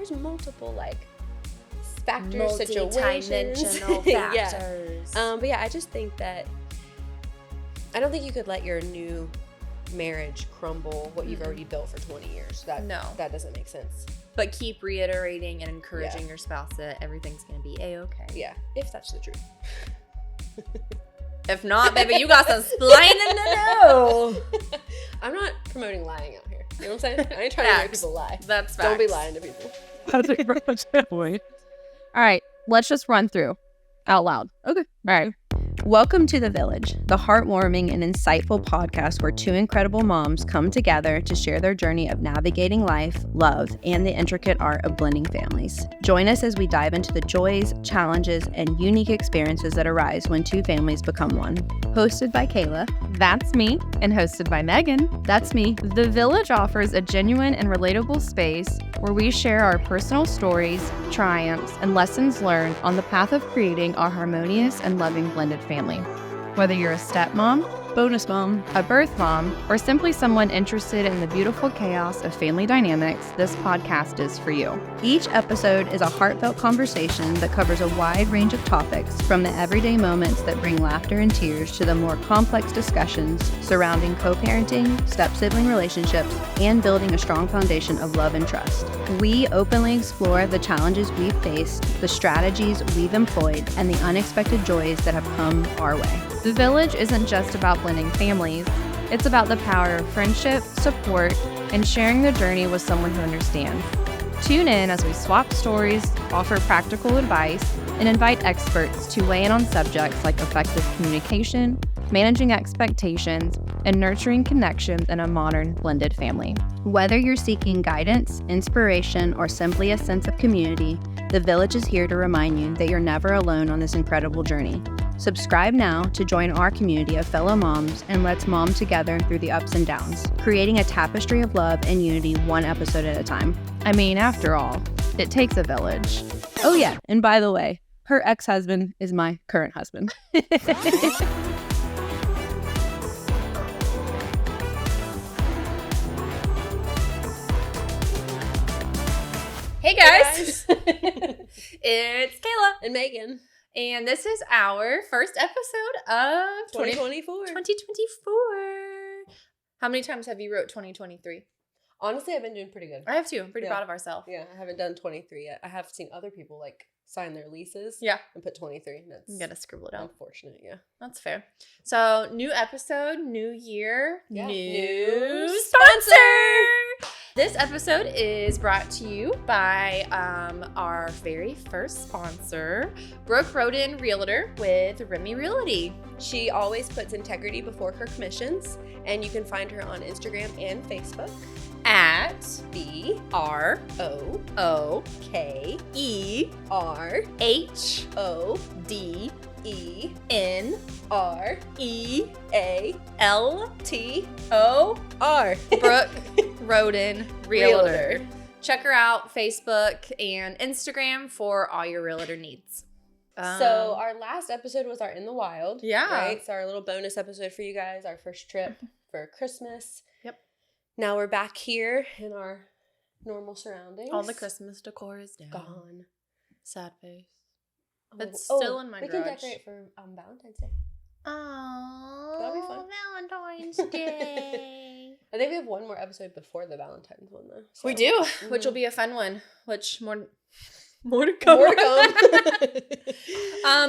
there's multiple like factors, situations. Multi-dimensional factors. Yeah. But yeah, I just think that I don't think you could let your new marriage crumble what you've already built for 20 years. That doesn't make sense. But keep reiterating and encouraging your spouse that everything's going to be A-okay. Yeah, if that's the truth. If not, baby, you got some splaining to know. I'm not promoting lying out here. You know what I'm saying? I ain't trying to make people lie. That's facts. Don't be lying to people. That's a very much that point. All right, let's just run through out loud. Okay. All right. Welcome to The Village, the heartwarming and insightful podcast where two incredible moms come together to share their journey of navigating life, love, and the intricate art of blending families. Join us as we dive into the joys, challenges, and unique experiences that arise when two families become one. Hosted by Kayla. That's me. And hosted by Megan. That's me. The Village offers a genuine and relatable space where we share our personal stories, triumphs, and lessons learned on the path of creating a harmonious and loving blended family. Whether you're a stepmom, bonus mom, a birth mom, or simply someone interested in the beautiful chaos of family dynamics, this podcast is for you. Each episode is a heartfelt conversation that covers a wide range of topics, from the everyday moments that bring laughter and tears to the more complex discussions surrounding co-parenting, step-sibling relationships, and building a strong foundation of love and trust. We openly explore the challenges we've faced, the strategies we've employed, and the unexpected joys that have come our way. The Village isn't just about blending families. It's about the power of friendship, support, and sharing the journey with someone who understands. Tune in as we swap stories, offer practical advice, and invite experts to weigh in on subjects like effective communication, managing expectations, and nurturing connections in a modern blended family. Whether you're seeking guidance, inspiration, or simply a sense of community, The Village is here to remind you that you're never alone on this incredible journey. Subscribe now to join our community of fellow moms and let's mom together through the ups and downs, creating a tapestry of love and unity one episode at a time. I mean, after all, it takes a village. Oh yeah, and by the way, her ex-husband is my current husband. Hey guys, it's Kayla And Megan. and this is our first episode of 2024. 2024. How many times have you wrote 2023? Honestly, I've been doing pretty good. I have too. I'm pretty proud of ourselves. Yeah, I haven't done 23 yet. I have seen other people like sign their leases. Yeah. And put 23. That's You gotta scribble it out. unfortunate, yeah. That's fair. So, new episode, new year, Yeah. new New sponsor. This episode is brought to you by our very first sponsor, Brooke Roden Realtor with Remy Realty. She always puts integrity before her commissions, and you can find her on Instagram and Facebook At BROOKENREALTOR. Brooke Roden Realtor. Check her out, Facebook and Instagram for all your realtor needs. So our last episode was our In the Wild. Yeah. Right? So our little bonus episode for you guys, our first trip for Christmas. Yep. Now we're back here in our normal surroundings. All the Christmas decor is down. Gone. Sad face. It's still in my we garage. can decorate for Valentine's Day. Oh, That'll be fun. Valentine's Day. I think we have one more episode before the Valentine's one, though. So. We do, Mm-hmm. which will be a fun one. Which more to come. More to come.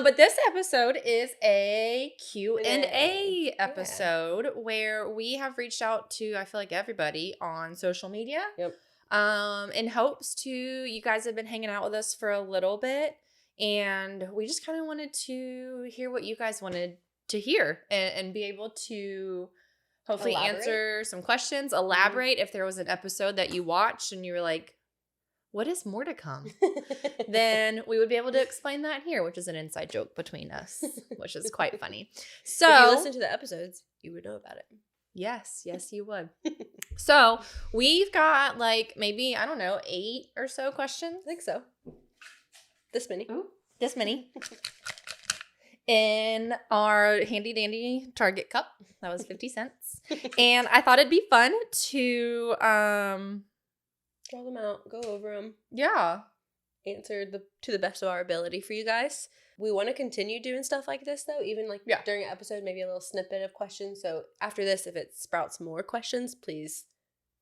But this episode is a Q&A Yeah. episode where we have reached out to, I feel like, everybody on social media. Yep. In hopes to, you guys have been hanging out with us for a little bit, and we just kind of wanted to hear what you guys wanted to hear and be able to hopefully Elaborate. answer some questions, elaborate if there was an episode that you watched and you were like, what is more to come? Then we would be able to explain that here, which is an inside joke between us, which is quite funny. So if you listen to the episodes, you would know about it. yes, you would. So we've got like maybe, I don't know, 8 or so questions. I think so. This many. Ooh, this many. In our handy dandy Target cup. That was 50 cents. And I thought it'd be fun to Draw them out. Go over them. Yeah. Answer to the best of our ability for you guys. We want to continue doing stuff like this, though, even like during an episode, maybe a little snippet of questions. So after this, if it sprouts more questions, please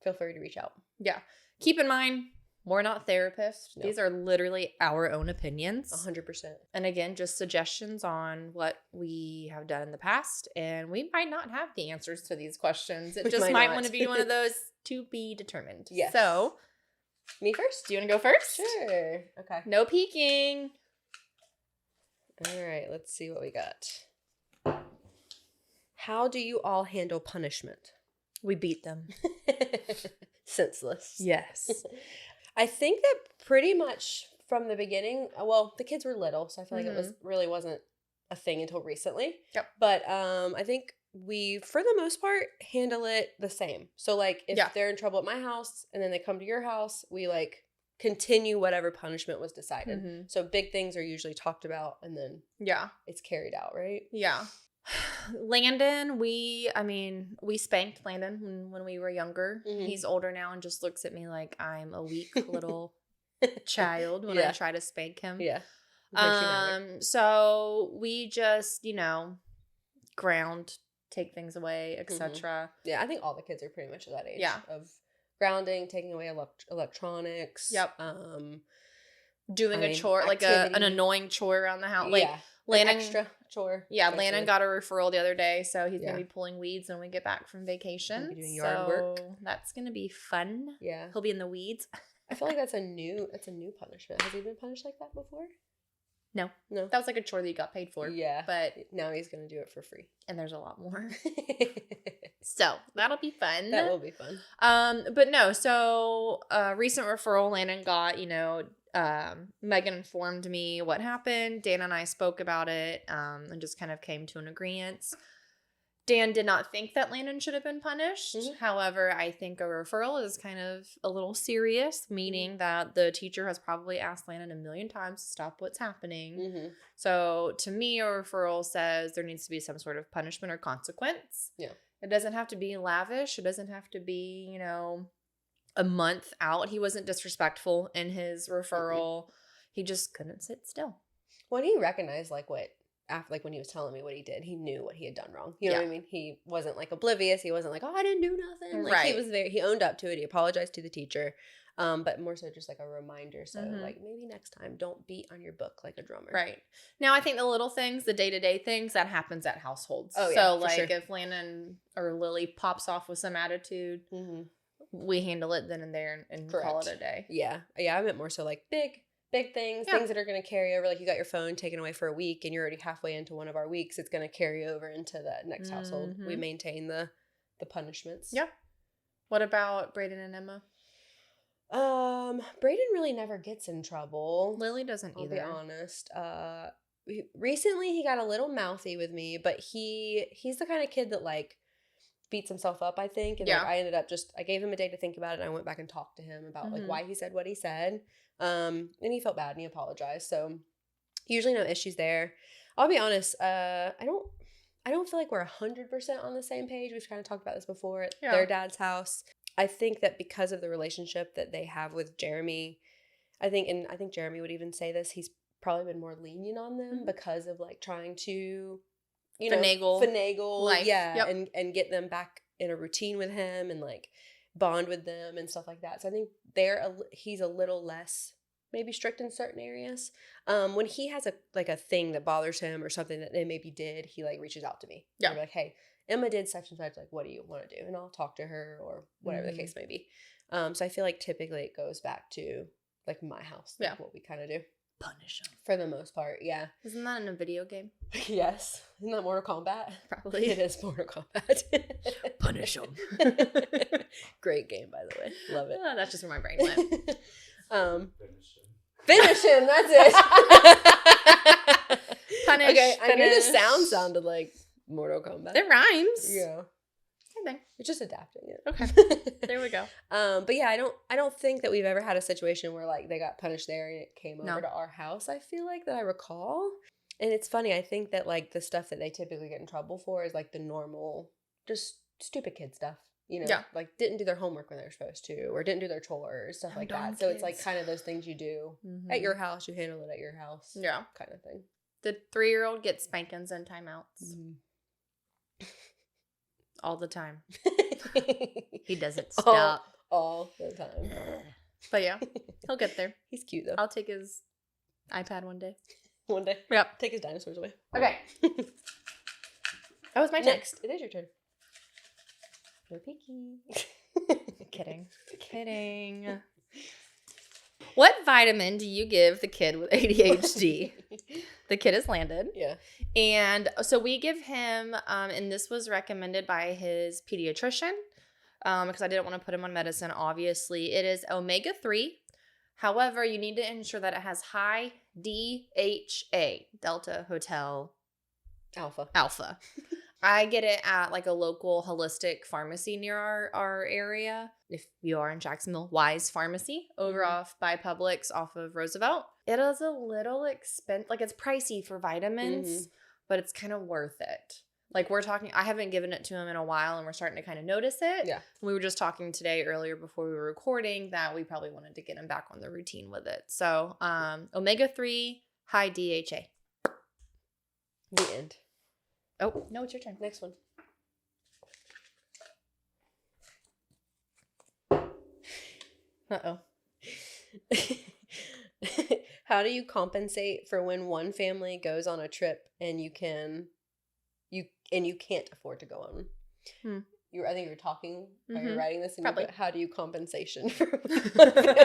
feel free to reach out. Yeah. Keep in mind, we're not therapists. Nope. These are literally our own opinions. 100%. And again, just suggestions on what we have done in the past. And we might not have the answers to these questions. It just might want to be one of those to be determined. Yes. So, me first? Do you want to go first? Sure. Okay. No peeking. All right. Let's see what we got. How do you all handle punishment? We beat them. Senseless. Yes. I think that pretty much from the beginning, well, the kids were little, so I feel like it wasn't a thing until recently. Yep. But I think we, for the most part, handle it the same. So, like, if they're in trouble at my house and then they come to your house, we, like, continue whatever punishment was decided. Mm-hmm. So big things are usually talked about and then it's carried out, right? Yeah. Landon, we spanked Landon when we were younger. Mm-hmm. He's older now and just looks at me like I'm a weak little child when I try to spank him. Yeah. So we just, ground, take things away, etc. Mm-hmm. Yeah, I think all the kids are pretty much at that age of grounding, taking away electronics. Yep. Doing a chore, like an annoying chore around the house. Like Landon, extra chore. Yeah, Landon got a referral the other day, so he's going to be pulling weeds when we get back from vacation. He'll be doing yard work. That's going to be fun. Yeah. He'll be in the weeds. I feel like that's a new punishment. Has he been punished like that before? No. That was like a chore that you got paid for. Yeah. But now he's going to do it for free. And there's a lot more. So that'll be fun. That will be fun. But no, so recent referral Landon got, Megan informed me what happened. Dan and I spoke about it and just kind of came to an agreement. Dan did not think that Landon should have been punished. Mm-hmm. However, I think a referral is kind of a little serious, meaning that the teacher has probably asked Landon a million times to stop what's happening. Mm-hmm. So to me, a referral says there needs to be some sort of punishment or consequence. Yeah. It doesn't have to be lavish. It doesn't have to be, a month out. He wasn't disrespectful in his referral. Mm-hmm. He just couldn't sit still. When he recognized when he was telling me what he did, he knew what he had done wrong. You know what I mean? He wasn't like oblivious. He wasn't like, oh, I didn't do nothing. Like, right. He owned up to it. He apologized to the teacher. But more so just like a reminder. So like maybe next time don't beat on your book like a drummer. Right. Now I think the little things, the day-to-day things, that happens at households. Oh, yeah, so like if Landon or Lily pops off with some attitude, we handle it then and there and call it a day. Yeah. Yeah. I meant more so like big things, things that are going to carry over. Like you got your phone taken away for a week and you're already halfway into one of our weeks. It's going to carry over into that next household. We maintain the punishments. Yeah. What about Brayden and Emma? Brayden really never gets in trouble. Lily doesn't either. I'll be honest. Recently he got a little mouthy with me, but he's the kind of kid that like beats himself up, I think. And like, I ended up I gave him a day to think about it and I went back and talked to him about like why he said what he said. And he felt bad and he apologized. So usually no issues there. I'll be honest, I don't feel like we're 100% on the same page. We've kind of talked about this before at their dad's house. I think that because of the relationship that they have with Jeremy, I think Jeremy would even say this, he's probably been more lenient on them because of like trying to, finagle life. And get them back in a routine with him and like bond with them and stuff like that. So I think he's a little less maybe strict in certain areas. When he has a thing that bothers him or something that they maybe did, he like reaches out to me. Yeah. And be like, hey, Emma did such and such, like, what do you want to do? And I'll talk to her or whatever the case may be. So I feel like typically it goes back to like my house, like what we kind of do. Punish them. For the most part, yeah. Isn't that in a video game? Yes. Isn't that Mortal Kombat? Probably. It is Mortal Kombat. Punish them. Great game, by the way. Love it. Oh, that's just where my brain went. Finish him, that's it. Punish. Okay, I knew the sound sounded like Mortal Kombat. It rhymes. Yeah. Same thing. It's just adapting it. Okay. There we go. But yeah, I don't think that we've ever had a situation where like they got punished there and it came over to our house. I feel like that I recall. And it's funny, I think that like the stuff that they typically get in trouble for is like the normal, just stupid kid stuff. like didn't do their homework when they were supposed to, or didn't do their chores, stuff like that. So it's like kind of those things you do at your house, you handle it at your house. Yeah. Kind of thing. The 3-year-old gets spankings and timeouts. All the time. He doesn't stop. All the time. But yeah, he'll get there. He's cute though. I'll take his iPad one day. One day. Yep. Take his dinosaurs away. Okay. That was my turn. Next. It is your turn. No picky. Kidding. What vitamin do you give the kid with ADHD? The kid is Landon. Yeah. And so we give him, and this was recommended by his pediatrician, because I didn't want to put him on medicine, obviously. It is omega-3. However, you need to ensure that it has high DHA, Delta Hotel Alpha. I get it at like a local holistic pharmacy near our area. If you are in Jacksonville, Wise Pharmacy over off by Publix off of Roosevelt. It is a little expensive. Like it's pricey for vitamins, but it's kind of worth it. Like we're talking, I haven't given it to him in a while and we're starting to kind of notice it. Yeah. We were just talking today earlier before we were recording that we probably wanted to get him back on the routine with it. So omega-3, high DHA. The end. Oh, no, it's your turn. Next one. Uh-oh. How do you compensate for when one family goes on a trip and you can't afford to go on? I think you're talking while you're writing this. And probably. How do you compensation for one family?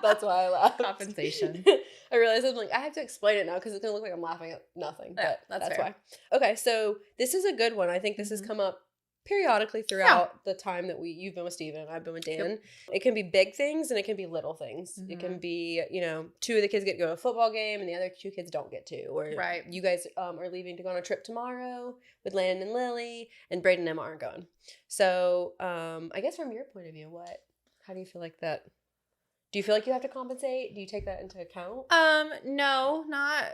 That's why I laughed. Compensation. I realized I'm like, I have to explain it now because it's going to look like I'm laughing at nothing. But that's why. Okay, so this is a good one. I think this has come up periodically throughout the time that you've been with Steven and I've been with Dan. Yep. It can be big things and it can be little things. It can be, 2 of the kids get to go to a football game and the other 2 kids don't get to. Or you guys are leaving to go on a trip tomorrow with Landon and Lily and Braden and Emma aren't going. So I guess from your point of view, how do you feel like that? Do you feel like you have to compensate? Do you take that into account? No, not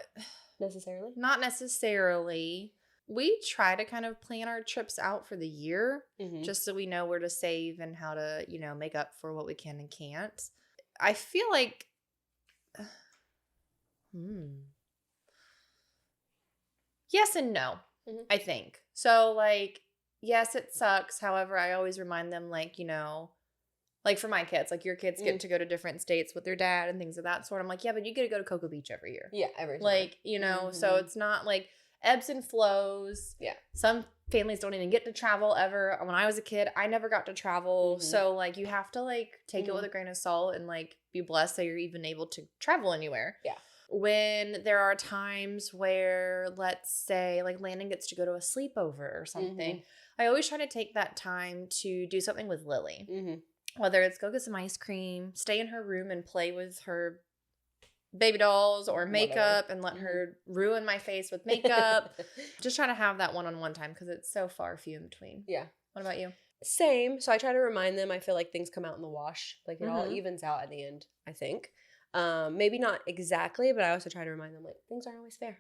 necessarily. Not necessarily. We try to kind of plan our trips out for the year just so we know where to save and how to, make up for what we can and can't. I feel like yes and no, I think. So, yes, it sucks. However, I always remind them, for my kids, your kids get to go to different states with their dad and things of that sort. I'm like, yeah, but you get to go to Cocoa Beach every year. Yeah, every time. So it's not ebbs and flows. Yeah. Some families don't even get to travel ever. When I was a kid, I never got to travel. So you have to take it with a grain of salt and be blessed that you're even able to travel anywhere. Yeah. When there are times where, let's say, Landon gets to go to a sleepover or something, I always try to take that time to do something with Lily. Whether it's go get some ice cream, stay in her room and play with her baby dolls or makeup and let her ruin my face with makeup. Just try to have that one-on-one time because it's so far few in between. Yeah. What about you? Same. So I try to remind them. I feel like things come out in the wash. It all evens out at the end, I think. Maybe not exactly, but I also try to remind them things aren't always fair.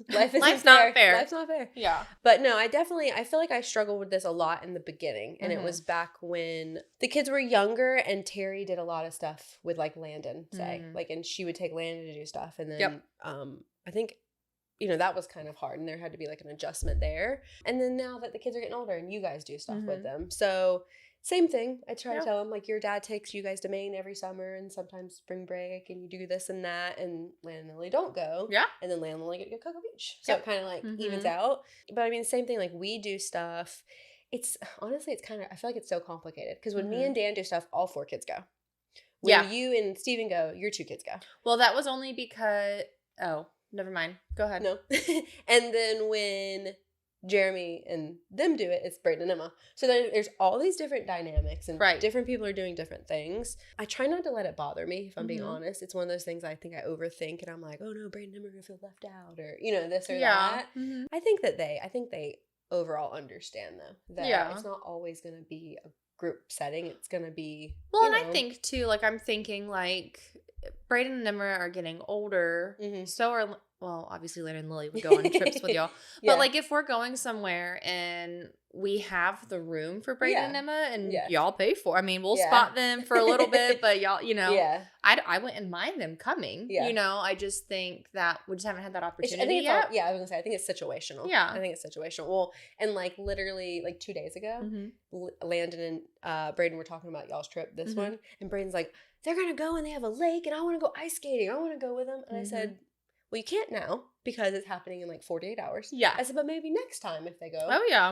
Life's not fair. Life's not fair. Yeah. But no, I feel like I struggled with this a lot in the beginning. And it was back when the kids were younger and Terry did a lot of stuff with Landon, say. And she would take Landon to do stuff. And then I think, that was kind of hard and there had to be an adjustment there. And then now that the kids are getting older and you guys do stuff with them. So same thing. I try to tell them, your dad takes you guys to Maine every summer and sometimes spring break and you do this and that and Landon and Lily don't go. Yeah. And then Landon and Lily get to go to Cocoa Beach. So it kind of evens out. But I mean, same thing, we do stuff. It's honestly, it's kind of, I feel like it's so complicated because when me and Dan do stuff, all 4 kids go. When you and Steven go, your 2 kids go. Well, that was only because, never mind. Go ahead. No. And then when Jeremy and them do it, it's Braden and Emma. So then there's all these different dynamics and different people are doing different things. I try not to let it bother me, if I'm being honest. It's one of those things I think I overthink and I'm like, oh no, Braden and Emma are going to feel left out or, this or that. I think they overall understand though that it's not always going to be a group setting. It's going to be, and I think too, I'm thinking Braden and Emma are getting older. So are well, obviously Lana and Lily would go on trips with y'all. But like if we're going somewhere and we have the room for Brayden and Emma and y'all pay for, I mean, we'll spot them for a little bit, but y'all, you know, I wouldn't mind them coming. You know, I just think that we just haven't had that opportunity yet. I was gonna say, I think it's situational. Yeah. I think it's situational. Well, and like literally like 2 days ago, Landon and Brayden were talking about y'all's trip, this one, and Brayden's like, they're gonna go and they have a lake and I want to go ice skating. I want to go with them. And I said, well, you can't now because it's happening in like 48 hours. Yeah. I said, but maybe next time if they go,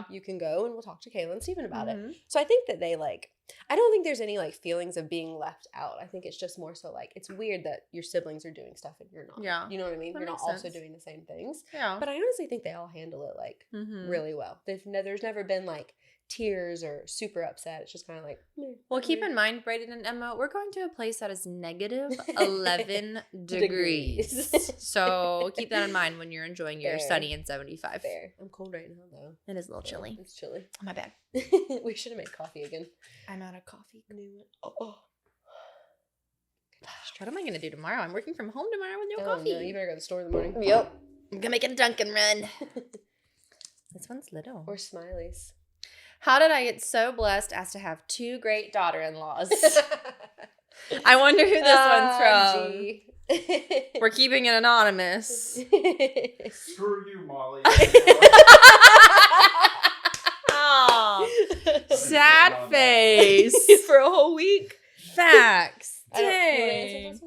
you can go and we'll talk to Kayla and Steven about it. So I think that they like, I don't think there's any like feelings of being left out. I think it's just more so like, it's weird that your siblings are doing stuff and you're not. Yeah. You know what I mean? You're not also doing the same things. Yeah. But I honestly think they all handle it like really well. There's never been like tears or super upset. It's just kind of like, well, keep in mind, Brayden and Emma, we're going to a place that is negative 11 degrees. So keep that in mind when you're enjoying your sunny and 75. Fair. I'm cold right now though. It is a little chilly. It's chilly. Oh, my bad. We should have made coffee again. I'm out of coffee. Gosh, what am I going to do tomorrow? I'm working from home tomorrow with no coffee. No, you better go to the store in the morning. Yep. I'm going to make a Dunkin' run. This one's little. Or Smileys. How did I get so blessed as to have 2 great daughter-in-laws? I wonder who this one's from. We're keeping it anonymous. Screw you, Molly. Oh, sad face. For a whole week. Facts. Dang.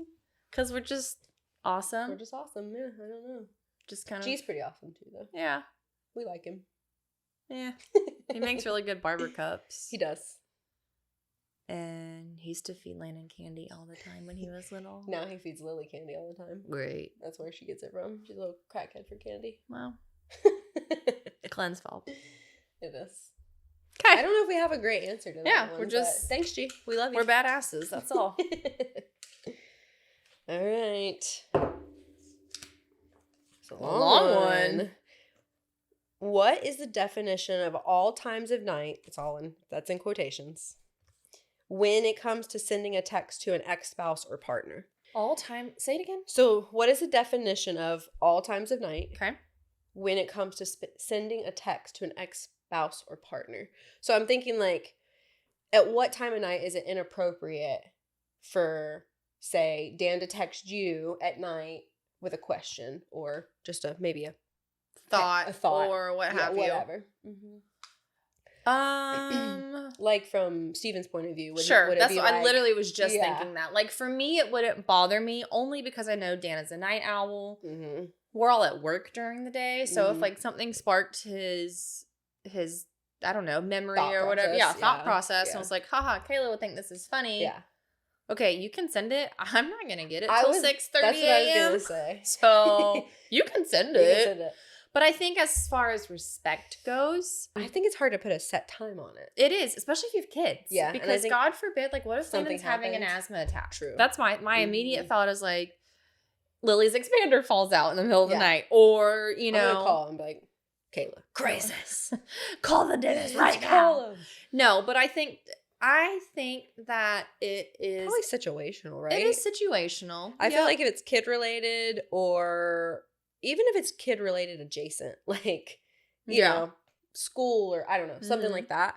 Because we're just awesome. We're just awesome. Yeah, I don't know. Just kind of. G's pretty awesome too, though. Yeah. We like him. Yeah. He makes really good barber cups. He does. And he used to feed Landon candy all the time when he was little. Now he feeds Lily candy all the time. Great. That's where she gets it from. She's a little crackhead for candy. Wow. Clean's fault. It is. Okay. I don't know if we have a great answer to that. Yeah, we're just. Thanks, G. We love you. We're badasses. That's all. All right. It's a long one. What is the definition of all times of night? That's in quotations. When it comes to sending a text to an ex-spouse or partner. All time. Say it again. So, what is the definition of all times of night? Okay. When it comes to sending a text to an ex-spouse or partner. So, I'm thinking like, at what time of night is it inappropriate for, say, Dan to text you at night with a question or just maybe a thought or what have you. Whatever. Like from Steven's point of view. Would That's what I literally was just thinking that. Like for me, it wouldn't bother me only because I know Dan is a night owl. Mm-hmm. We're all at work during the day. So if like something sparked his I don't know, memory thought or whatever. Process, thought process. And I was like, haha, Kayla would think this is funny. Yeah. Okay, you can send it. I'm not going to get it till 6:30 a.m. That's what I was going to say. So you can send it. But I think as far as respect goes, I think it's hard to put a set time on it. It is, especially if you have kids. Yeah. Because God forbid, like what if someone's having an asthma attack? True. That's my immediate thought is like, Lily's expander falls out in the middle of the night. Or, you know. I'm going to call and be like, Kayla. Crisis. Call the dentist right now. No, but I think that it is. Probably situational, right? It is situational. I feel like if it's kid related or even if it's kid related adjacent, like, you know, school or I don't know, something like that.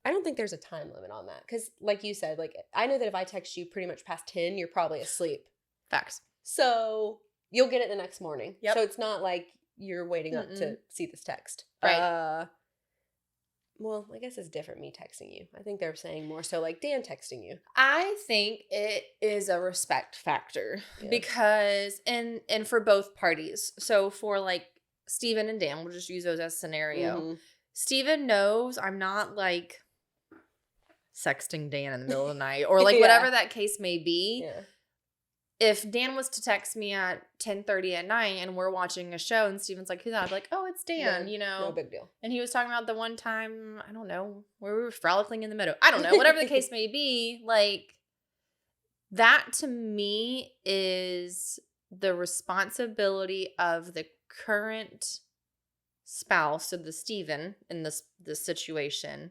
I don't think there's a time limit on that. Because like you said, like I know that if I text you pretty much past 10, you're probably asleep. Facts. So you'll get it the next morning. Yep. So it's not like you're waiting up to see this text. Right. Well, I guess it's different me texting you. I think they're saying more so like Dan texting you. I think it is a respect factor because and for both parties. So for like Steven and Dan, we'll just use those as scenario. Mm-hmm. Steven knows I'm not like sexting Dan in the middle of the night or like whatever that case may be. Yeah. If Dan was to text me at 10:30 at night and we're watching a show and Steven's like, who's that? I'd be like, oh, it's Dan, you know. No big deal. And he was talking about the one time, I don't know, where we were frolicking in the meadow. I don't know, whatever the case may be. Like, that to me is the responsibility of the current spouse of the Steven in this situation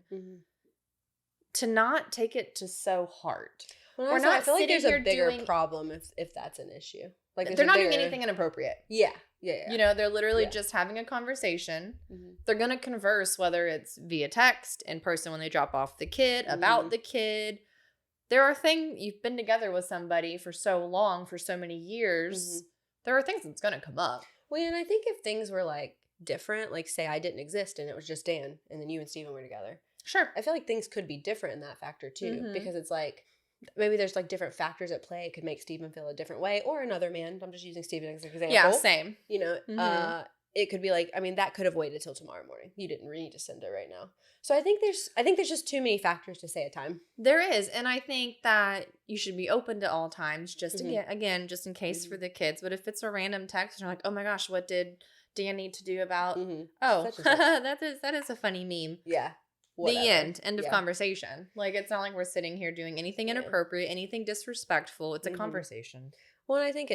to not take it to so hard. We're not I feel like sitting there's here a bigger doing- problem if that's an issue. Like They're not doing anything inappropriate. Yeah. You know, they're literally just having a conversation. They're going to converse, whether it's via text, in person when they drop off the kid, about the kid. There are things, you've been together with somebody for so long, for so many years. There are things that's going to come up. Well, and I think if things were like different, like say I didn't exist and it was just Dan and then you and Steven were together. Sure. I feel like things could be different in that factor too, because it's like maybe there's like different factors at play. It could make Steven feel a different way, or another man. I'm just using Steven as an example. Yeah, same. You know, it could be like, I mean, that could have waited till tomorrow morning. You didn't need to send it right now. So I think there's just too many factors to say at a time. There is, and I think that you should be open to all times, just again, just in case for the kids. But if it's a random text, and you're like, oh my gosh, what did Dan need to do about? Oh, that is a funny meme. Yeah. Whatever. The end of conversation. Like, it's not like we're sitting here doing anything inappropriate, anything disrespectful. It's a conversation. Well, and I think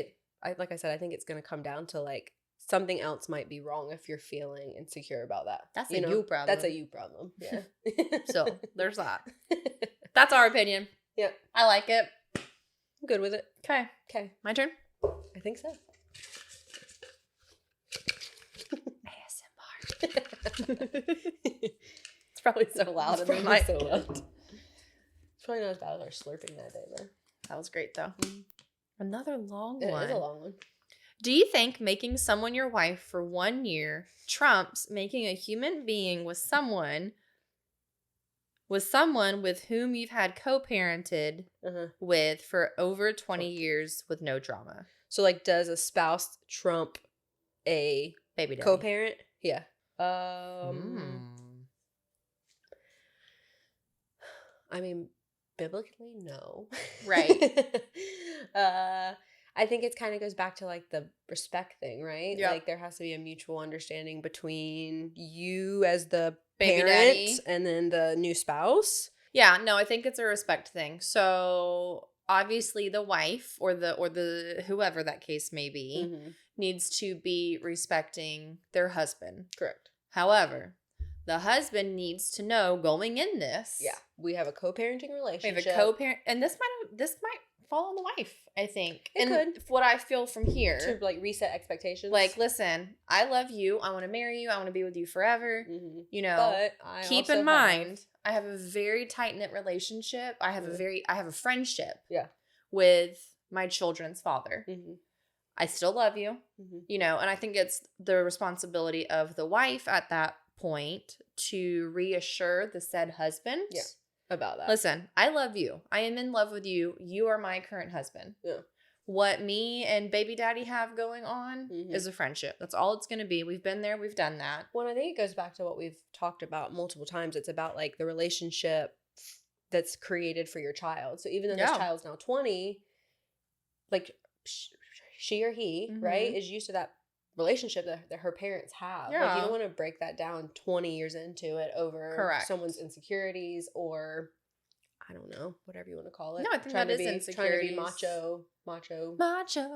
like I said, I think it's going to come down to like something else might be wrong if you're feeling insecure about that. That's a you problem. That's a you problem. Yeah. So there's that. That's our opinion. Yep. I like it. I'm good with it. Okay. My turn? I think so. ASMR. It's probably so loud in the mic. So loud. It's probably not as bad as our slurping that day, though. That was great, though. Another long one. It is a long one. Do you think making someone your wife for 1 year trumps making a human being with someone with whom you've had co-parented with for over 20 years with no drama? So, like, does a spouse trump a baby daddy co-parent? Yeah. I mean, biblically, no. Right. I think it kind of goes back to like the respect thing, right? Yep. Like there has to be a mutual understanding between you as the baby parent daddy and then the new spouse. Yeah, no, I think it's a respect thing. So obviously the wife or the whoever that case may be needs to be respecting their husband. Correct. However, the husband needs to know going in this. Yeah, we have a co-parenting relationship. We have a co-parent, and this might fall on the wife, I think. It could. What I feel from here. To like reset expectations. Like, listen, I love you. I want to marry you. I want to be with you forever. You know, but I keep in mind, I have a very tight-knit relationship. I have a friendship with my children's father. I still love you, you know, and I think it's the responsibility of the wife at that point to reassure the said husband about that. Listen, I love you. I am in love with you. You are my current husband. Yeah. What me and baby daddy have going on is a friendship. That's all it's going to be. We've been there. We've done that. Well, I think it goes back to what we've talked about multiple times. It's about like the relationship that's created for your child. So even though this child's now 20, like she or he, right, is used to that relationship that her parents have. Like you don't want to break that down 20 years into it over someone's insecurities or I don't know, whatever you want to call it. No, I think that is insecurities. Trying to be macho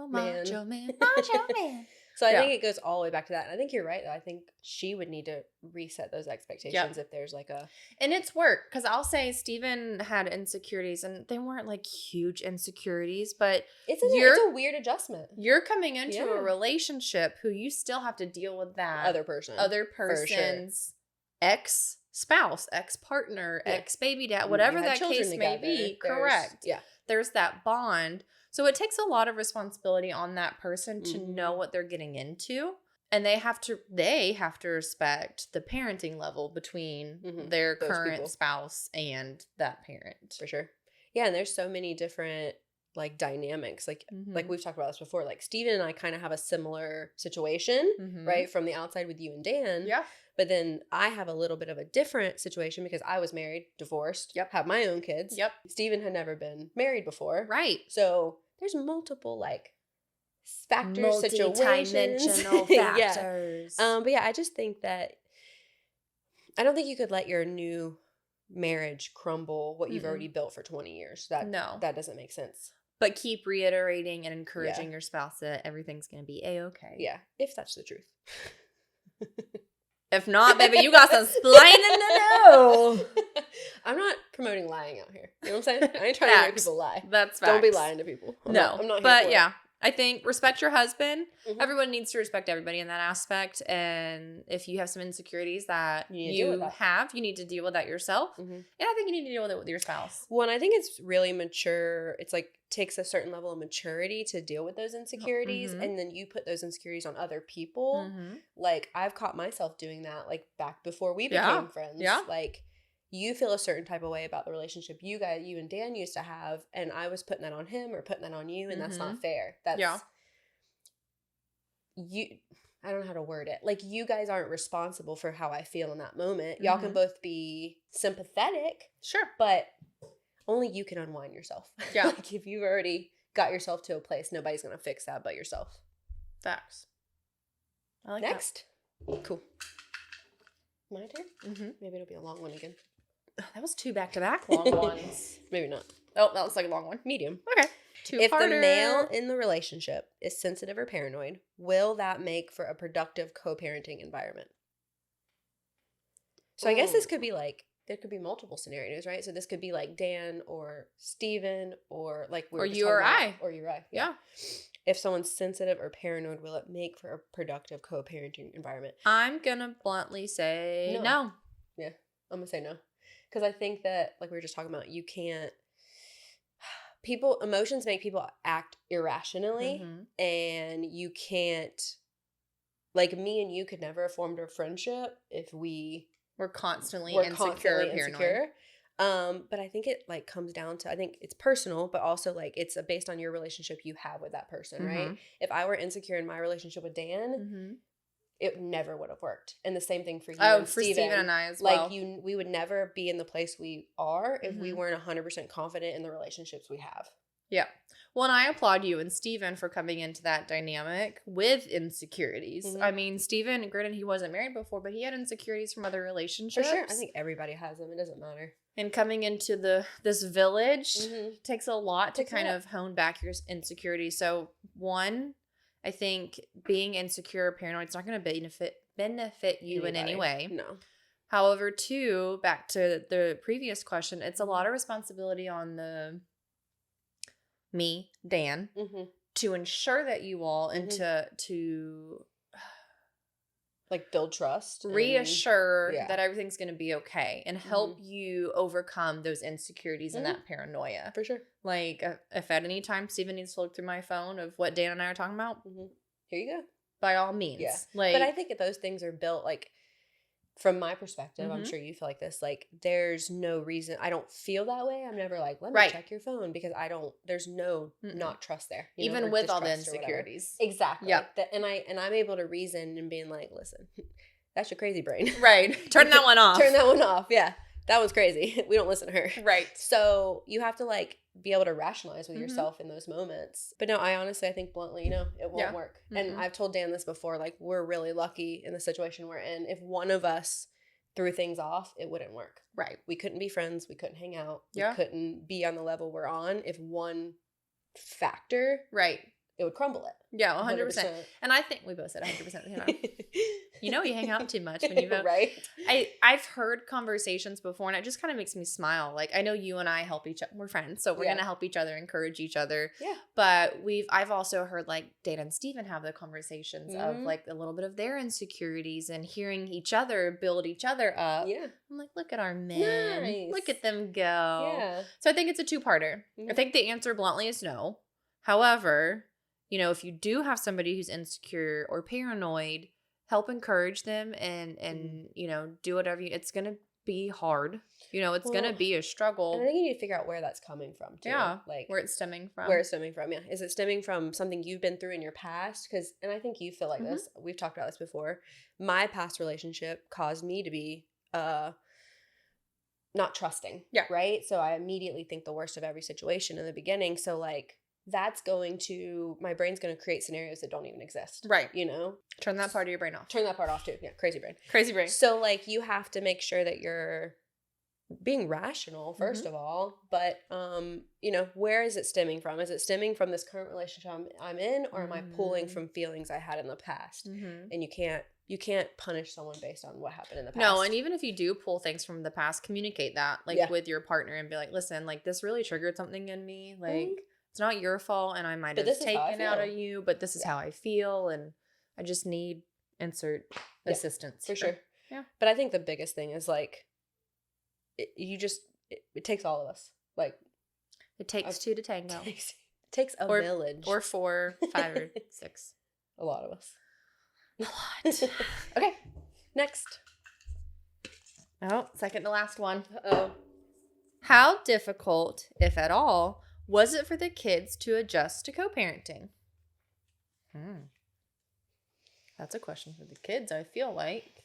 man. So I think it goes all the way back to that. And I think you're right, though. I think she would need to reset those expectations if there's like a... And it's work. Because I'll say Steven had insecurities, and they weren't like huge insecurities, but... It's a weird adjustment. You're coming into a relationship who you still have to deal with that. Other person's ex-spouse, ex-partner, ex-baby dad, whatever that case may be. Correct. Yeah. There's that bond. So it takes a lot of responsibility on that person to know what they're getting into. And they have to respect the parenting level between their current spouse and that parent. For sure. Yeah, and there's so many different like dynamics. Like we've talked about this before. Like Steven and I kind of have a similar situation, right? From the outside with you and Dan. Yeah. But then I have a little bit of a different situation because I was married, divorced, have my own kids. Yep. Steven had never been married before. Right. So there's multiple like factors, multi-dimensional factors. But yeah, I just think that I don't think you could let your new marriage crumble what you've already built for 20 years. That doesn't make sense. But keep reiterating and encouraging your spouse that everything's going to be A-okay. Yeah, if that's the truth. If not, baby, you got some splaining to do. I'm not promoting lying out here. You know what I'm saying? I ain't trying to make people lie. That's facts. Don't be lying to people. I'm not here but for yeah. it. I think respect your husband. Mhm. Everyone needs to respect everybody in that aspect. And if you have some insecurities that you have, you need to deal with that yourself. Mm-hmm. And I think you need to deal with it with your spouse. Well, and I think it's really mature. It's like takes a certain level of maturity to deal with those insecurities. Mm-hmm. And then you put those insecurities on other people. Mm-hmm. Like I've caught myself doing that like back before we became friends. Yeah. Like you feel a certain type of way about the relationship you and Dan used to have, and I was putting that on him or putting that on you, and that's not fair. That's you. I don't know how to word it. Like you guys aren't responsible for how I feel in that moment. Y'all can both be sympathetic, sure, but only you can unwind yourself. Yeah, like if you've already got yourself to a place, nobody's gonna fix that but yourself. Facts. I like next. That. Cool. My turn. Mm-hmm. Maybe it'll be a long one again. That was 2 back-to-back long ones. Maybe not. Oh, that was like a long one. Medium. Okay. If the male in the relationship is sensitive or paranoid, will that make for a productive co-parenting environment? So I guess this could be like, there could be multiple scenarios, right? So this could be like Dan or Steven or like we were just you or I. Or you or I. Yeah. If someone's sensitive or paranoid, will it make for a productive co-parenting environment? I'm going to bluntly say no. Yeah, I'm going to say no. Because I think that, like we were just talking about, you can't, emotions make people act irrationally, and you can't, like me and you could never have formed a friendship if we were constantly insecure. But I think it like comes down to, I think it's personal, but also like it's based on your relationship you have with that person, right? If I were insecure in my relationship with Dan, it never would have worked. And the same thing for you and for Steven and I as well. Like we would never be in the place we are if we weren't 100% confident in the relationships we have. Yeah. Well, and I applaud you and Steven for coming into that dynamic with insecurities. I mean, Steven, granted, he wasn't married before, but he had insecurities from other relationships. For sure. I think everybody has them. It doesn't matter. And coming into this village takes a lot to kind of hone back your insecurities. So, one, I think being insecure or paranoid is not going to benefit you in any way. No. However, two, back to the previous question, it's a lot of responsibility on me, Dan, to ensure that you all and to like build trust, reassure that everything's going to be okay, and help you overcome those insecurities and that paranoia. For sure. Like if at any time Steven needs to look through my phone of what Dan and I are talking about, here you go. By all means. Yeah. Like, but I think that those things are built like, from my perspective, I'm sure you feel like this, like there's no reason, I don't feel that way. I'm never like, let me check your phone, because there's no not trust there. Even with all the insecurities. Exactly. Yeah. And I'm able to reason and being like, listen, that's your crazy brain. Right. Turn that one off. Turn that one off. Yeah. That one's crazy. We don't listen to her. Right. So you have to like be able to rationalize with yourself in those moments. But no, I honestly think bluntly, it won't work. And I've told Dan this before, like we're really lucky in the situation we're in. If one of us threw things off, it wouldn't work. Right. We couldn't be friends. We couldn't hang out. We couldn't be on the level we're on. If one factor, it would crumble it. Yeah, 100%. And I think we both said 100%. You hang out too much when you vote. Right. I've heard conversations before, and it just kind of makes me smile. Like, I know you and I help each other. We're friends, so we're going to help each other, encourage each other. Yeah. But I've also heard, like, Dan and Steven have the conversations of, like, a little bit of their insecurities and hearing each other build each other up. Yeah. I'm like, look at our men. Nice. Look at them go. Yeah. So I think it's a two-parter. I think the answer bluntly is no. However, if you do have somebody who's insecure or paranoid, help encourage them and do whatever it's going to be hard. It's going to be a struggle. And I think you need to figure out where that's coming from too. Yeah. Like where it's stemming from. Yeah. Is it stemming from something you've been through in your past? And I think you feel like this. We've talked about this before. My past relationship caused me to be not trusting. Yeah. Right? So I immediately think the worst of every situation in the beginning. So like, my brain's going to create scenarios that don't even exist. Right. Turn that part of your brain off. Turn that part off too. Yeah. Crazy brain. Crazy brain. So like you have to make sure that you're being rational first of all, but where is it stemming from? Is it stemming from this current relationship I'm in, or am I pulling from feelings I had in the past? And you can't you can't punish someone based on what happened in the past. No, and even if you do pull things from the past, communicate that like with your partner and be like, listen, like this really triggered something in me. Like it's not your fault and I might have taken out of you, but this is how I feel and I just need insert assistance. For sure. Yeah. But I think the biggest thing is like it takes all of us. Like it takes two to tango. It takes a village. Or 4, 5, or 6. A lot of us. A lot. Okay. Next. Oh, second to last one. Uh-oh. How difficult, if at all, was it for the kids to adjust to co-parenting? That's a question for the kids, I feel like.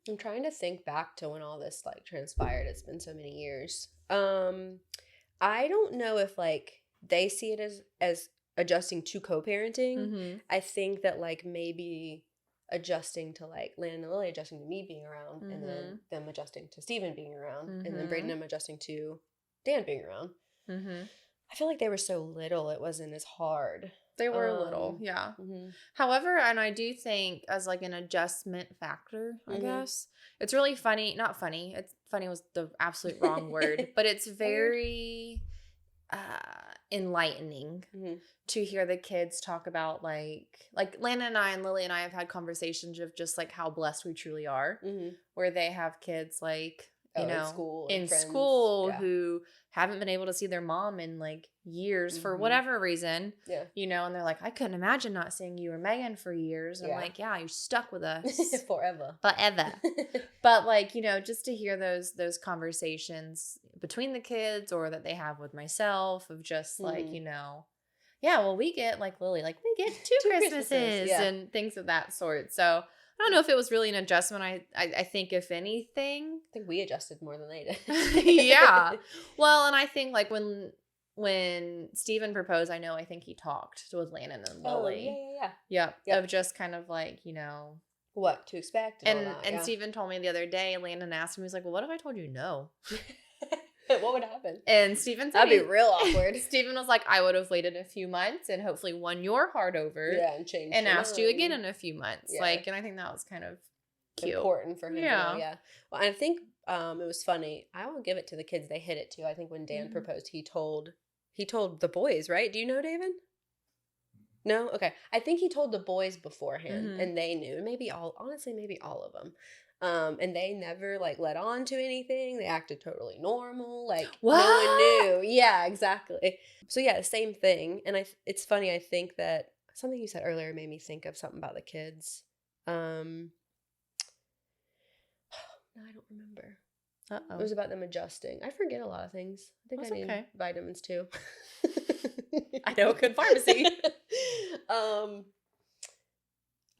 I'm trying to think back to when all this like transpired. It's been so many years. I don't know if like they see it as adjusting to co-parenting. Mm-hmm. I think that like maybe adjusting to like Landon and Lily adjusting to me being around, and then them adjusting to Steven being around, and then Braden and them adjusting to Dan being around. I feel like they were so little, it wasn't as hard. They were a little, yeah. However, and I do think as like an adjustment factor, I guess, it's really funny. Not funny. Funny was the absolute wrong word, but it's very enlightening to hear the kids talk about like Lana and I and Lily and I have had conversations of just like how blessed we truly are, where they have kids like you know in school who haven't been able to see their mom in like years for whatever reason, you know, and they're like, I couldn't imagine not seeing you or Megan for years. And I'm like, yeah, you're stuck with us forever. But like, you know, just to hear those conversations between the kids or that they have with myself of just like, you know, yeah, well, we get like Lily, like we get two Christmases and things of that sort. So I don't know if it was really an adjustment. I think if anything, I think we adjusted more than they did. Yeah. Well, and I think like when Steven proposed, I think he talked with Landon and Lily. Oh, yeah. Of just kind of like, you know, what to expect. And Steven told me the other day, Landon asked him, he was like, well, what if I told you no? What would happen? And Steven said that'd be real awkward. Steven was like, I would have waited a few months and hopefully won your heart over. Yeah, and changed and asked you again in a few months. Yeah. Like, and I think that was kind of cute. Important for him. Yeah. Yeah. Well, I think it was funny. I will give it to the kids. They hit it too. I think when Dan proposed, he told the boys, right? Do you know, David? No? Okay. I think he told the boys beforehand and they knew. Maybe all of them. And they never like let on to anything. They acted totally normal. Like what? No one knew. Yeah, exactly. So yeah, same thing. And it's funny. I think that something you said earlier made me think of something about the kids. No, I don't remember. It was about them adjusting. I forget a lot of things. I think I need vitamins too. I know, good pharmacy.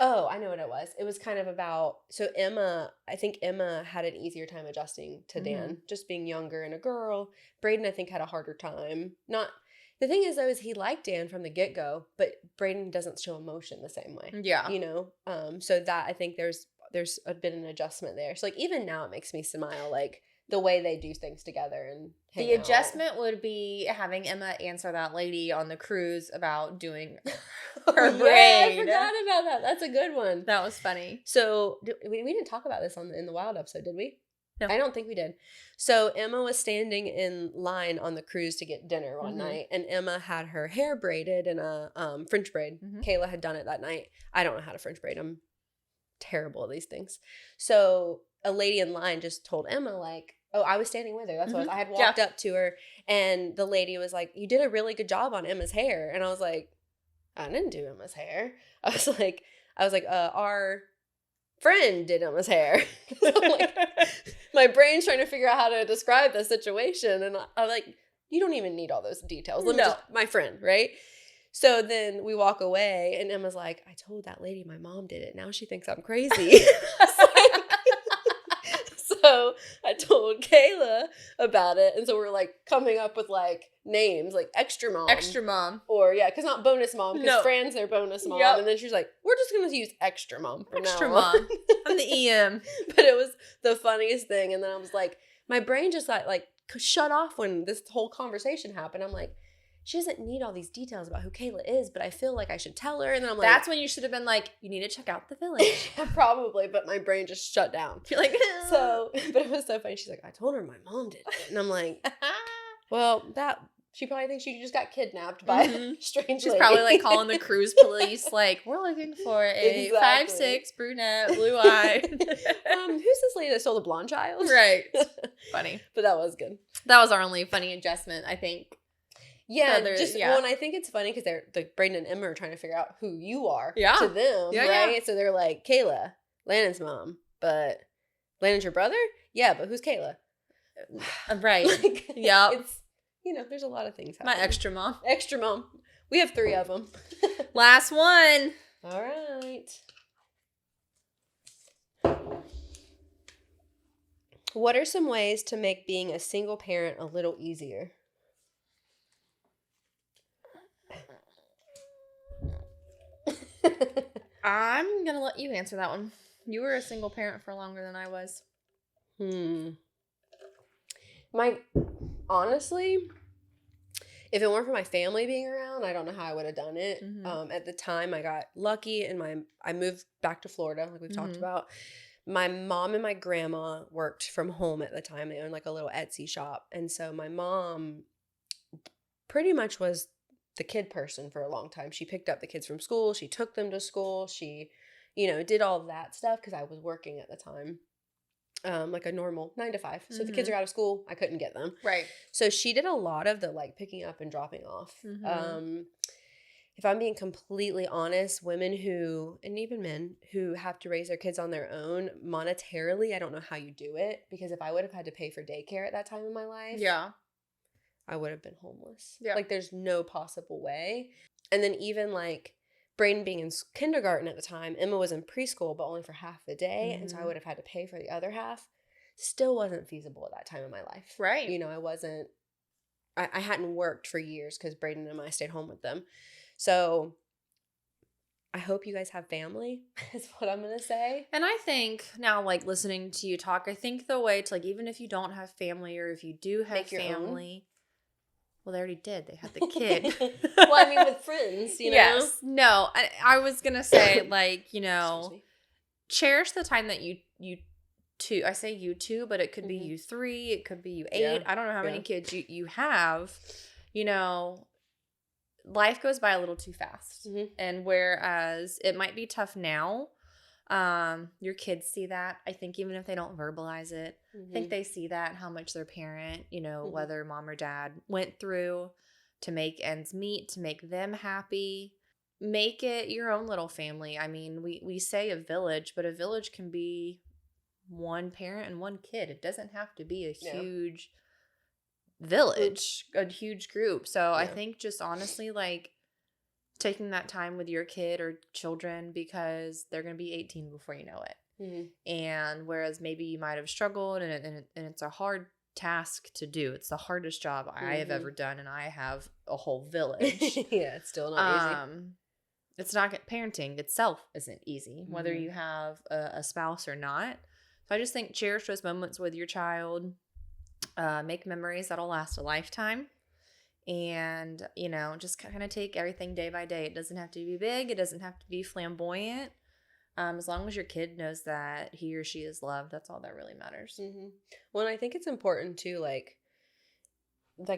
Oh, I know what it was. It was kind of about, so I think Emma had an easier time adjusting to Dan, just being younger and a girl. Braden, I think, had a harder time. The thing is, though, is he liked Dan from the get-go, but Braden doesn't show emotion the same way. Yeah. You know? So that, I think there's been an adjustment there. So, like, even now it makes me smile, like, the way they do things together and hang out. Adjustment would be having Emma answer that lady on the cruise about doing her braid. I forgot about that. That's a good one. That was funny. So we didn't talk about this in the Wild episode, did we? No. I don't think we did. So Emma was standing in line on the cruise to get dinner one night, and Emma had her hair braided in a French braid. Kayla had done it that night. I don't know how to French braid. I'm terrible at these things. So a lady in line just told Emma, like, oh, I was standing with her. That's what I had walked up to her, and the lady was like, you did a really good job on Emma's hair. And I was like, I didn't do Emma's hair. I was like, our friend did Emma's hair. Like, my brain's trying to figure out how to describe the situation. And I'm like, you don't even need all those details. Let me just, my friend, right? So then we walk away, and Emma's like, I told that lady my mom did it. Now she thinks I'm crazy. So I told Kayla about it. And so we're like coming up with like names, like extra mom. Or because not bonus mom, because Fran's their bonus mom. Yep. And then she's like, we're just going to use extra mom for extra now. Mom. I'm the EM. But it was the funniest thing. And then I was like, my brain just like shut off when this whole conversation happened. I'm like, she doesn't need all these details about who Kayla is, but I feel like I should tell her. And then I'm like, that's when you should have been like, you need to check out the village. Probably, but my brain just shut down. You're like, so, but it was so funny. She's like, I told her my mom did it. And I'm like, well, she probably thinks she just got kidnapped by a strange She's lady. probably like calling the cruise police, like, we're looking for a 5'6" brunette, blue eye. Who's this lady that stole the blonde child? Right. Funny. But that was good. That was our only funny adjustment, I think. Yeah, well, and I think it's funny because they're like Brayden and Emma are trying to figure out who you are to them, right? Yeah. So they're like, Kayla, Landon's mom, but Landon's your brother? Yeah, but who's Kayla? Right. Like, yeah. It's, there's a lot of things happening. My extra mom. Extra mom. We have 3 of them. Last one. All right. What are some ways to make being a single parent a little easier? I'm going to let you answer that one. You were a single parent for longer than I was. Honestly, if it weren't for my family being around, I don't know how I would have done it. At the time, I got lucky and I moved back to Florida, like we've talked about. My mom and my grandma worked from home at the time. They owned like a little Etsy shop. And so my mom pretty much was the kid person for a long time. She picked up the kids from school. She took them to school. She, did all of that stuff because I was working at the time. Like a normal 9 to 5. So if the kids are out of school, I couldn't get them. Right. So she did a lot of the like picking up and dropping off. If I'm being completely honest, women who, and even men who have to raise their kids on their own monetarily, I don't know how you do it, because if I would have had to pay for daycare at that time in my life, I would have been homeless. Yeah. Like there's no possible way. And then even like Brayden being in kindergarten at the time, Emma was in preschool, but only for half the day. And so I would have had to pay for the other half. Still wasn't feasible at that time in my life. Right. I hadn't worked for years because Brayden and I stayed home with them. So I hope you guys have family is what I'm going to say. And I think now, like listening to you talk, I think the way to like, even if you don't have family or if you do have family, well, they already did. They had the kid. Well, I mean, with friends, you know? Yes. No, I was going to say like, cherish the time that you two, I say you two, but it could be you 3, it could be you 8. Yeah. I don't know how many kids you have, life goes by a little too fast. And whether it might be tough now, your kids see that. I think even if they don't verbalize it, I think they see that, how much their parent, whether mom or dad went through to make ends meet, to make them happy. Make it your own little family. I mean, we say a village, but a village can be one parent and one kid. It doesn't have to be a huge village, a huge group. So I think just honestly, like taking that time with your kid or children, because they're going to be 18 before you know it. And whereas maybe you might have struggled and it's a hard task to do. It's the hardest job I have ever done, and I have a whole village. Yeah, it's still not easy. It's not parenting itself isn't easy, whether you have a spouse or not. So I just think cherish those moments with your child. Make memories that'll last a lifetime. And, just kind of take everything day by day. It doesn't have to be big. It doesn't have to be flamboyant. As long as your kid knows that he or she is loved, that's all that really matters. Well, and I think it's important too, like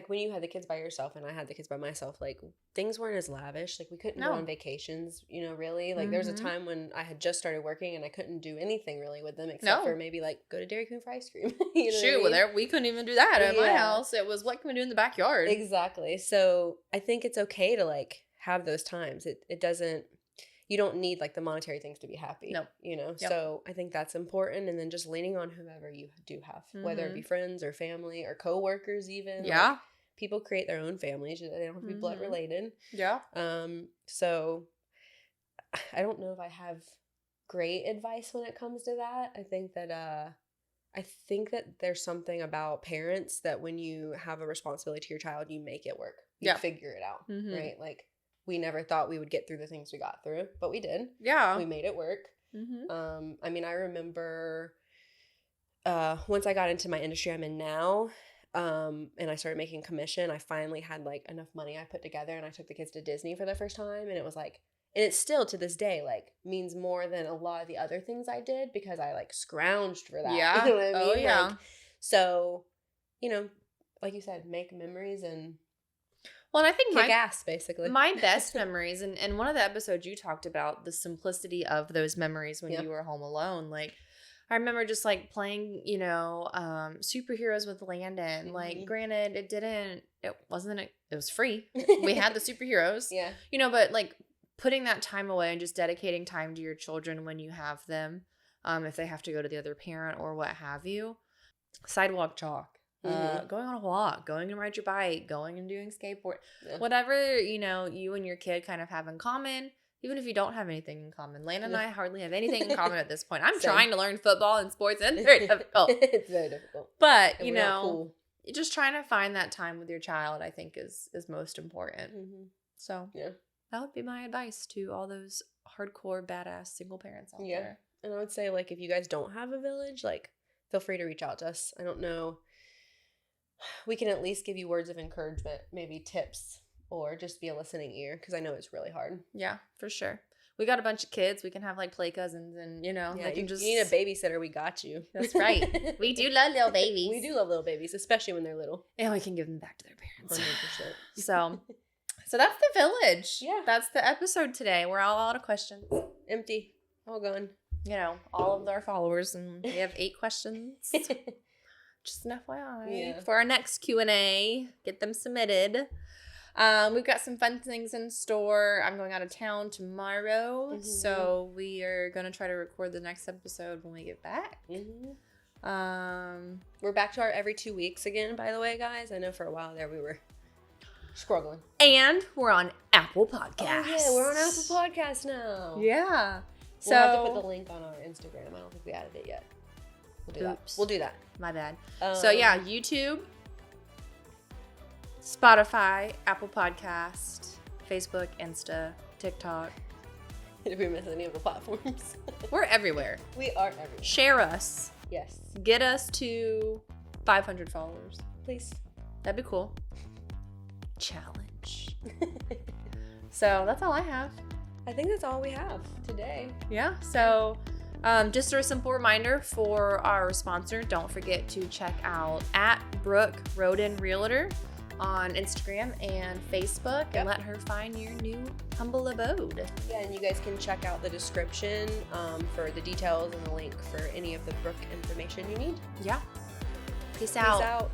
when you had the kids by yourself and I had the kids by myself, like things weren't as lavish. Like we couldn't go on vacations, really. Like there was a time when I had just started working and I couldn't do anything really with them except for maybe like go to Dairy Queen for ice cream. We couldn't even do that at my house. It was what can we do in the backyard? Exactly. So I think it's okay to like have those times. It doesn't, you don't need like the monetary things to be happy. No. So I think that's important. And then just leaning on whoever you do have, whether it be friends or family or coworkers even. Yeah. Like, people create their own families. They don't have to be blood related. Yeah. So I don't know if I have great advice when it comes to that. I think that there's something about parents that when you have a responsibility to your child, you make it work. You figure it out, right? Like we never thought we would get through the things we got through, but we did. Yeah. We made it work. I mean, I remember once I got into my industry I'm in now, and I started making commission, I finally had like enough money I put together, and I took the kids to Disney for the first time, and it was like, and it still to this day like means more than a lot of the other things I did because I like scrounged for that. Yeah. You know what I mean? Oh yeah. Like, so, you know, like you said, make memories and well, and I think kick ass, basically. My best memories, and one of the episodes you talked about the simplicity of those memories when you were home alone. Like, I remember just like playing, you know, superheroes with Landon. Like, granted, it was free. We had the superheroes. Yeah. You know, but like putting that time away and just dedicating time to your children when you have them, if they have to go to the other parent or what have you. Sidewalk chalk. Going on a walk, going and ride your bike, going and doing skateboard, whatever, you know, you and your kid kind of have in common, even if you don't have anything in common. Landon and I hardly have anything in common at this point. I'm trying to learn football and sports, and it's very difficult. It's very difficult. But, and you know, just trying to find that time with your child, I think is most important. So that would be my advice to all those hardcore, badass single parents out there. And I would say, like, if you guys don't have a village, like, feel free to reach out to us. I don't know. We can at least give you words of encouragement, maybe tips, or just be a listening ear, because I know it's really hard. Yeah, for sure. We got a bunch of kids. We can have like play cousins, and you know, they can just. You need a babysitter. We got you. That's right. We do love little babies. We do love little babies, especially when they're little. And we can give them back to their parents. 100%. So that's the village. Yeah, that's the episode today. We're all out of questions. Empty. All gone. You know, all of our followers, and we have 8 questions. Just an FYI. For our next Q&A, get them submitted. We've got some fun things in store. I'm going out of town tomorrow, so we are going to try to record the next episode when we get back. We're back to our every 2 weeks again, by the way, guys. I know for a while there we were struggling. And we're on Apple Podcasts. Oh, yeah, we're on Apple Podcasts now. Yeah. We'll have to put the link on our Instagram. I don't think we added it yet. We'll do that. My bad. So yeah, YouTube, Spotify, Apple Podcast, Facebook, Insta, TikTok. Did we miss any of the platforms? We're everywhere. We are everywhere. Share us. Yes. Get us to 500 followers. Please. That'd be cool. Challenge. So that's all I have. I think that's all we have today. Yeah. So just a simple reminder for our sponsor, don't forget to check out @Brooke Roden Realtor on Instagram and Facebook and let her find your new humble abode. Yeah, and you guys can check out the description for the details and the link for any of the Brooke information you need. Yeah. Peace out.